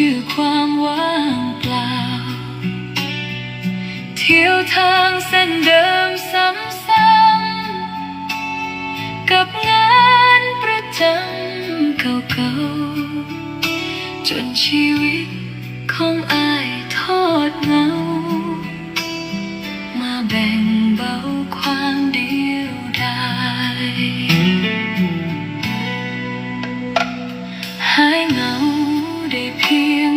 ชื่อความว่างเปล่าเที่ยวทางเส้นเดิมซ้ำๆกับงานประจำเก่าๆจนชีวิตของอ้ายทอดเหงามาแบ่งเบาความเดียวดายหายเหงาได้เพียง